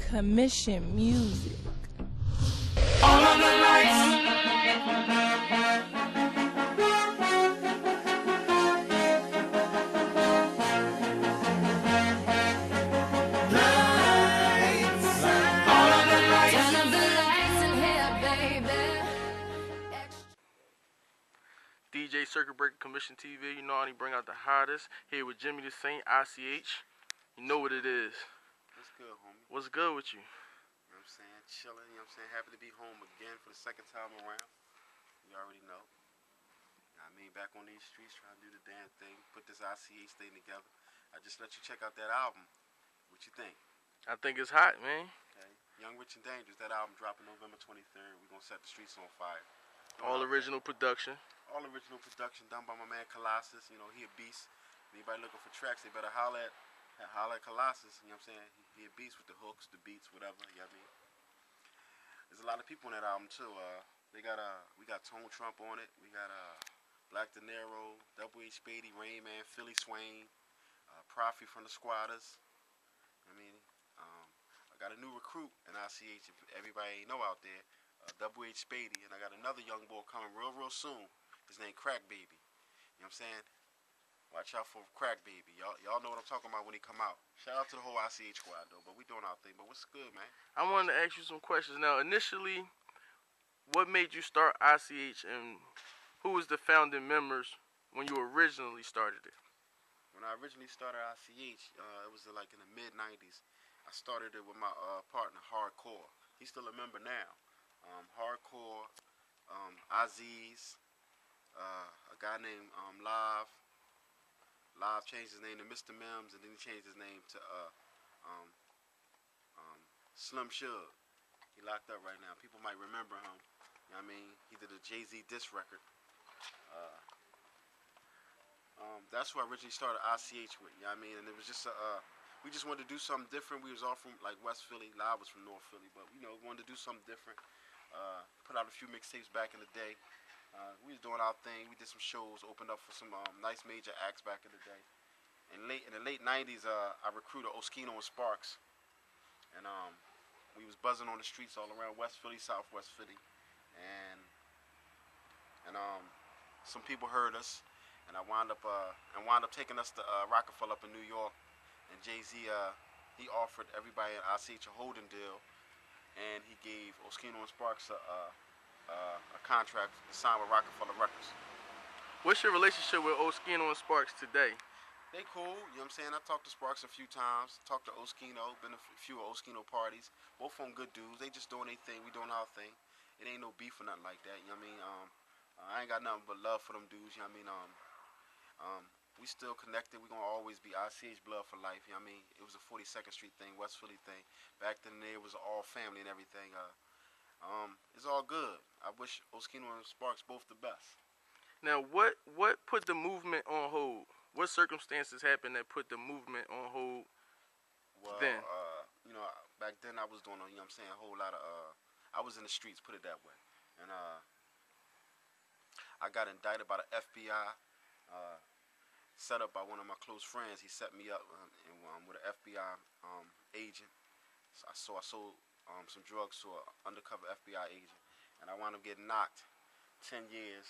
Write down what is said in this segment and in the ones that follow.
Commission music. All of the lights. DJ Circuit Breaker Commission TV, you know how he bring out the hottest. Here with JIMMYDASAINT, ICH. You know what it is. What's good, homie? What's good with you? You know what I'm saying? Chilling, you know what I'm saying? Happy to be home again for the second time around. You already know. I mean, back on these streets trying to do the damn thing, put this ICH thing together. I just let you check out that album. What you think? I think it's hot, man. Okay. Young, Rich, and Dangerous, that album dropping November 23rd. We're going to set the streets on fire. All original production. All original production done by my man Colossus. You know, he a beast. Anybody looking for tracks, they better holler at Colossus. You know what I'm saying? He a beast with the hooks, the beats, whatever. You know what I mean? There's a lot of people on that album too. We got Tone Trump on it. We got Black De Niro, Double H Spady, Rain Man, Philly Swain, Profi from the Squatters. I mean, I got a new recruit in ICH. If everybody ain't know out there, Double H Spady, and I got another young boy coming real soon. His name Crack Baby. You know what I'm saying? Watch out for Crack Baby. Y'all know what I'm talking about when he come out. Shout out to the whole ICH squad though, but we doing our thing. But what's good, man? I wanted to ask you some questions. Now, initially, what made you start ICH, and who was the founding members when you originally started it? When I originally started ICH, it was like in the mid-90s. I started it with my partner, Hardcore. He's still a member now. Hardcore, Aziz, a guy named Live. Live changed his name to Mr. Mims, and then he changed his name to Slim Shug. He locked up right now. People might remember him. You know what I mean? He did a Jay-Z diss record. That's who I originally started ICH with. You know what I mean? And it was just we just wanted to do something different. We was all from like West Philly. Live was from North Philly, but you know, we wanted to do something different. Put out a few mixtapes back in the day. We was doing our thing. We did some shows, opened up for some nice major acts back in the day. In the late 90s, I recruited Oskino and Sparks, and we was buzzing on the streets all around West Philly, Southwest Philly, and some people heard us, and I wound up taking us to Rockefeller up in New York, and Jay-Z he offered everybody in ICH a holding deal, and he gave Oskino and Sparks a contract to sign with Rockefeller Records. What's your relationship with Oskino and Sparks today? They cool, you know what I'm saying? I talked to Sparks a few times, talked to Oskino, been a few Oskino parties. Both of them good dudes. They just doing their thing, we doing our thing. It ain't no beef or nothing like that, you know what I mean? I ain't got nothing but love for them dudes, you know what I mean? We still connected. We gonna always be ICH blood for life, you know what I mean? It was a 42nd Street thing, West Philly thing. Back then it was all family and everything. It's all good. I wish Oskino and Sparks both the best. Now, what put the movement on hold? What circumstances happened that put the movement on hold then? You know, back then I was doing, you know what I'm saying, a whole lot of, I was in the streets, put it that way. And I got indicted by the FBI, set up by one of my close friends. He set me up with an FBI agent. So I sold some drugs to an undercover FBI agent, and I wound up getting knocked 10 years,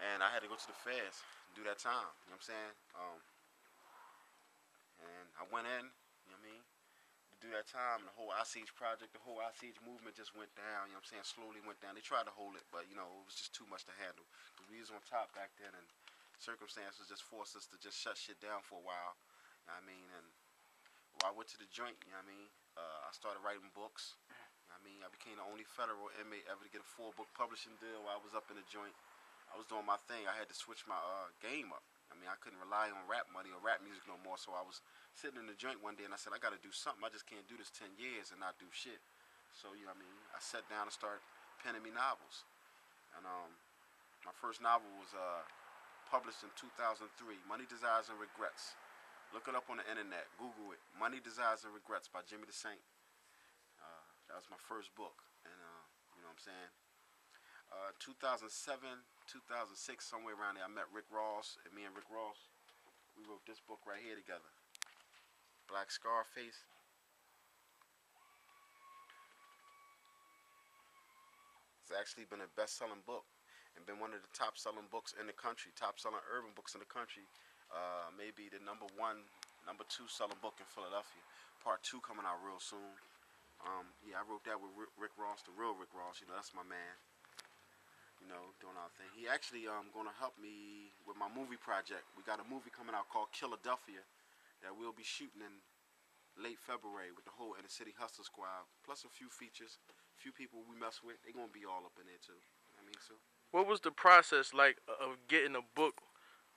and I had to go to the feds and do that time, you know what I'm saying? And I went in, you know what I mean, to do that time. The whole ICH project, the whole ICH movement just went down, you know what I'm saying, slowly went down. They tried to hold it, but you know, it was just too much to handle, because we was on top back then, and circumstances just forced us to just shut shit down for a while, you know what I mean? And I went to the joint, you know what I mean? I started writing books. You know what I mean? I became the only federal inmate ever to get a 4-book publishing deal while I was up in the joint. I was doing my thing. I had to switch my game up. I mean, I couldn't rely on rap money or rap music no more, so I was sitting in the joint one day and I said, I got to do something. I just can't do this 10 years and not do shit. So, you know what I mean? I sat down and started penning me novels. And my first novel was published in 2003, Money, Desires, and Regrets. Look it up on the internet. Google it. Money, Desires, and Regrets by JIMMYDASAINT. That was my first book. And, you know what I'm saying? 2007, 2006, somewhere around there, I met Rick Ross. And me and Rick Ross, we wrote this book right here together. Black Scarface. It's actually been a best-selling book and been one of the top-selling books in the country, top-selling urban books in the country. Maybe the number 2 selling book in Philadelphia. Part 2 coming out real soon. Yeah, I wrote that with Rick Ross, the real Rick Ross. You know, that's my man. You know, doing our thing. He actually going to help me with my movie project. We got a movie coming out called Philadelphia that we'll be shooting in late February with the whole Inner City Hustler Squad, plus a few features, a few people we mess with. They're going to be all up in there too. You know what I mean, so. What was the process like of getting a book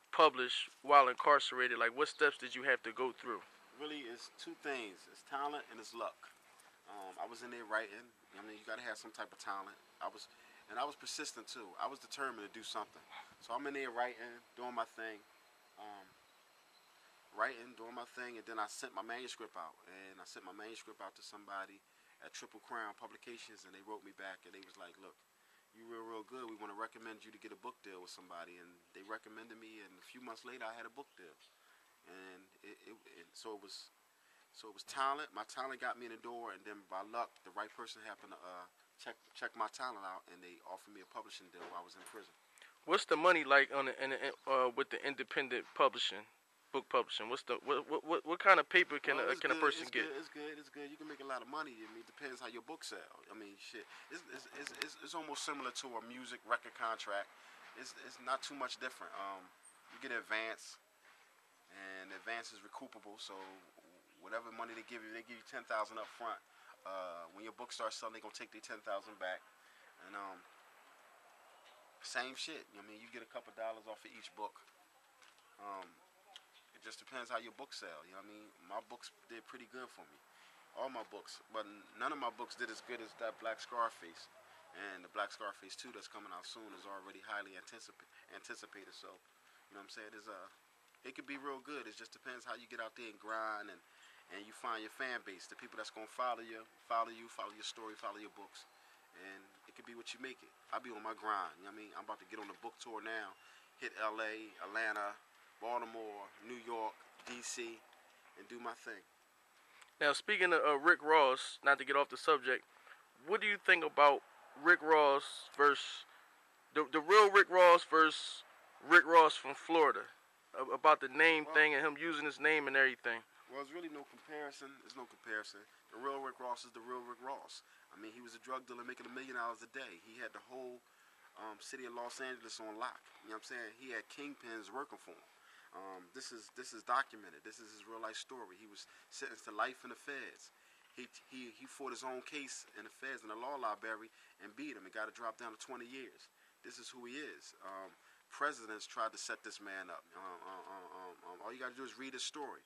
published while incarcerated? Like, what steps did you have to go through? Really, it's two things. It's talent and it's luck. I was in there writing. I mean, you got to have some type of talent. I was persistent too. I was determined to do something. So I'm in there writing, doing my thing, and then I sent my manuscript out. And I sent my manuscript out to somebody at Triple Crown Publications, and they wrote me back, and they was like, look, you real good. We want to recommend you to get a book deal with somebody. And they recommended me, and a few months later, I had a book deal. And so it was talent. My talent got me in the door, and then by luck, the right person happened to check my talent out, and they offered me a publishing deal while I was in prison. What's the money like on with the independent publishing, book publishing? What kind of paper can a person get? It's good. You can make a lot of money. I mean, it depends how your book sell. I mean, shit. It's almost similar to a music record contract. It's not too much different. You get an advance, and the advance is recoupable. So whatever money they give you $10,000 up front. When your book starts selling, they're gonna take their $10,000 back, and same shit. I mean, you get a couple dollars off of each book. It just depends how your book sell. You know what I mean? My books did pretty good for me, all my books, but none of my books did as good as that Black Scarface, and the Black Scarface 2 that's coming out soon is already highly anticipated. So, you know what I'm saying? It could be real good. It just depends how you get out there and grind and you find your fan base, the people that's going to follow your story, follow your books. And it could be what you make it. I'll be on my grind, you know what I mean? I'm about to get on the book tour now, hit LA, Atlanta, Baltimore, New York, DC, and do my thing. Now, speaking of Rick Ross, not to get off the subject, what do you think about Rick Ross versus the real Rick Ross versus Rick Ross from Florida? About the name thing and him using his name and everything. Well, there's really no comparison. There's no comparison. The real Rick Ross is the real Rick Ross. I mean, he was a drug dealer making $1 million a day. He had the whole city of Los Angeles on lock. You know what I'm saying? He had kingpins working for him. This is documented. This is his real life story. He was sentenced to life in the feds. He fought his own case in the feds in the law library and beat him and got it dropped down to 20 years. This is who he is. Presidents tried to set this man up. All you got to do is read his story.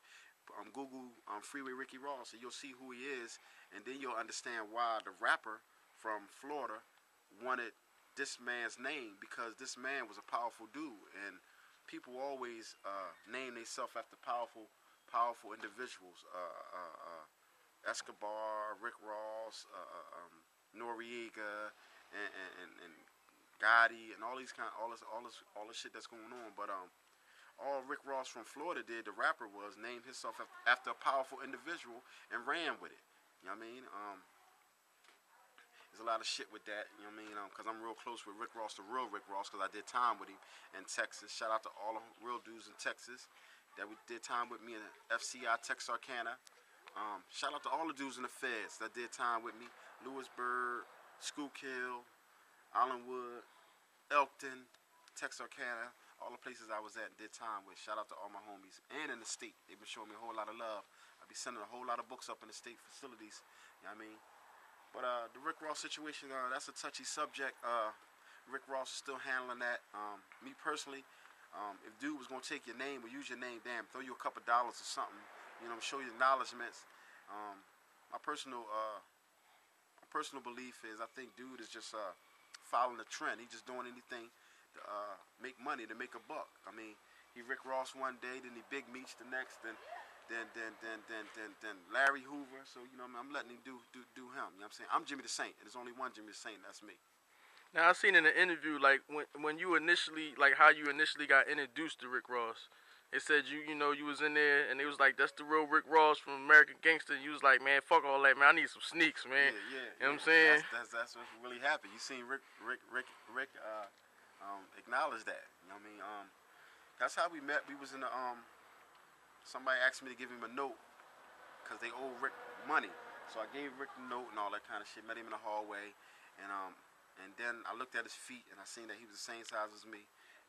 Google Freeway Ricky Ross, and you'll see who he is, and then you'll understand why the rapper from Florida wanted this man's name, because this man was a powerful dude, and people always name themselves after powerful individuals. Escobar, Rick Ross, Noriega, and Gotti, and all this shit that's going on. But all Rick Ross from Florida did, the rapper, was name himself after a powerful individual and ran with it. You know what I mean? There's a lot of shit with that. You know what I mean? Because I'm real close with Rick Ross, the real Rick Ross, because I did time with him in Texas. Shout out to all the real dudes in Texas that we did time with me in FCI Texarkana. Shout out to all the dudes in the feds that did time with me. Lewisburg, Schuylkill, Allenwood, Elkton, Texarkana, all the places I was at and did time with. Shout out to all my homies. And in the state, they've been showing me a whole lot of love. I'll be sending a whole lot of books up in the state facilities. You know what I mean? But the Rick Ross situation, that's a touchy subject. Rick Ross is still handling that. Me personally, if dude was going to take your name or use your name, damn, throw you a couple dollars or something, you know, show you acknowledgments. My personal belief is, I think dude is just following the trend. He's just doing anything to make money, to make a buck. I mean, he Rick Ross one day, then he Big Meech the next, then Larry Hoover. So, you know, I'm letting him do him. You know what I'm saying? I'm Jimmy the Saint, and there's only one Jimmy the Saint, and that's me. Now, I seen in an interview, like, when you initially, like, how you initially got introduced to Rick Ross. They said you know, you was in there, and they was like, that's the real Rick Ross from American Gangster. You was like, man, fuck all that, man. I need some sneaks, man. Yeah. You know what I'm saying? That's what really happened. You seen Rick acknowledge that. You know what I mean? That's how we met. We was in the somebody asked me to give him a note because they owe Rick money. So I gave Rick the note and all that kind of shit. Met him in the hallway, and then I looked at his feet and I seen that he was the same size as me.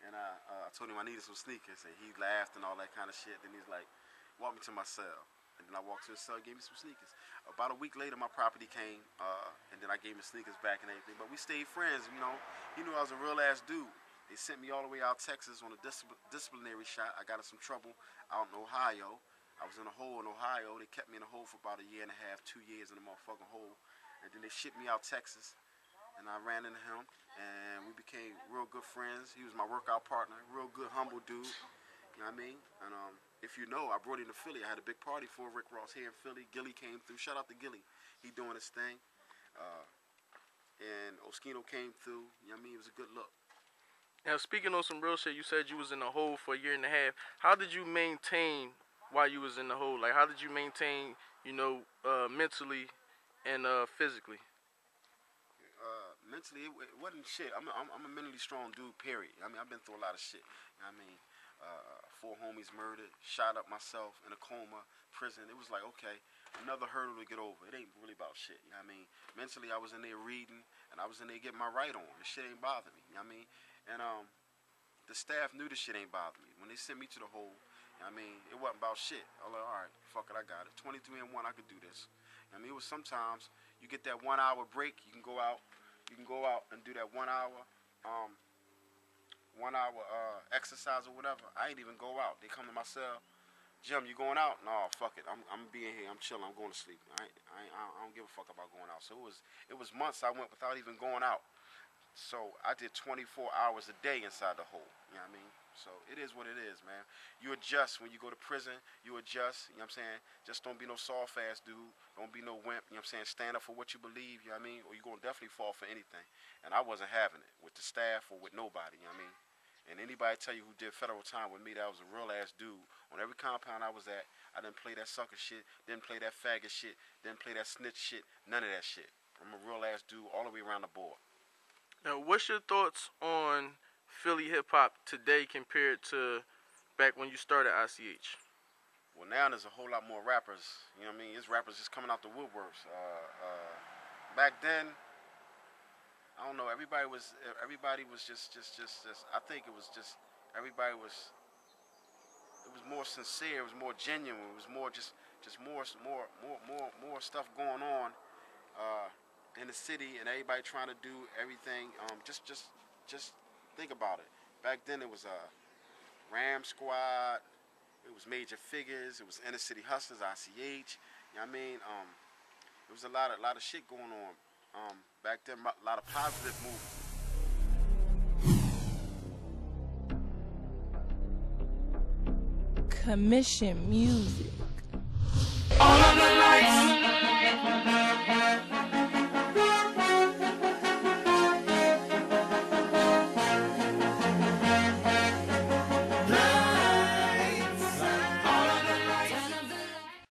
And I told him I needed some sneakers, and he laughed and all that kind of shit. Then he's like, walk me to my cell. And then I walked to his cell, gave me some sneakers. About a week later, my property came, and then I gave him the sneakers back and everything. But we stayed friends, you know. He knew I was a real-ass dude. They sent me all the way out Texas on a disciplinary shot. I got in some trouble out in Ohio. I was in a hole in Ohio. They kept me in a hole for about a year and a half, 2 years in a motherfucking hole. And then they shipped me out Texas. And I ran into him, and we became real good friends. He was my workout partner, real good, humble dude. You know what I mean? And if you know, I brought him to Philly. I had a big party for Rick Ross here in Philly. Gilly came through. Shout out to Gilly. He doing his thing. And Oskino came through. You know what I mean? It was a good look. Now, speaking on some real shit, you said you was in the hole for a year and a half. How did you maintain while you was in the hole? Like, how did you maintain, you know, mentally and physically? Mentally, it wasn't shit. I'm a mentally strong dude, period. I mean, I've been through a lot of shit. You know what I mean? 4 homies murdered, shot up myself in a coma, prison. It was like, okay, another hurdle to get over. It ain't really about shit. You know what I mean? Mentally, I was in there reading, and I was in there getting my right on. This shit ain't bothering me. You know what I mean? And the staff knew this shit ain't bothering me. When they sent me to the hole, you know what I mean? It wasn't about shit. I was like, all right, fuck it, I got it. 23 and 1, I could do this. You know what I mean? It was sometimes you get that 1 hour break, you can go out. You can go out and do that 1 hour, exercise or whatever. I ain't even go out. They come to my cell. Jim, you going out? No, fuck it. I'm being here. I'm chilling. I'm going to sleep. I don't give a fuck about going out. So it was months I went without even going out. So I did 24 hours a day inside the hole. You know what I mean? So it is what it is, man. You adjust when you go to prison. You adjust, you know what I'm saying? Just don't be no soft-ass dude. Don't be no wimp, you know what I'm saying? Stand up for what you believe, you know what I mean? Or you're going to definitely fall for anything. And I wasn't having it with the staff or with nobody, you know what I mean? And anybody tell you who did federal time with me, that was a real-ass dude. On every compound I was at, I didn't play that sucker shit, didn't play that faggot shit, didn't play that snitch shit, none of that shit. I'm a real-ass dude all the way around the board. Now, what's your thoughts on Philly hip-hop today compared to back when you started ICH? Well, now there's a whole lot more rappers. You know what I mean? There's rappers just coming out the woodworks. Back then, I don't know. Everybody was just. I think it was just everybody was. It was more sincere. It was more genuine. It was more just more stuff going on in the city, and everybody trying to do everything. Just think about it. Back then, it was Ram Squad. It was Major Figures. It was Inner City Hustlers, ICH. You know what I mean? There was a lot of shit going on. Back then, a lot of positive movement. Commission music.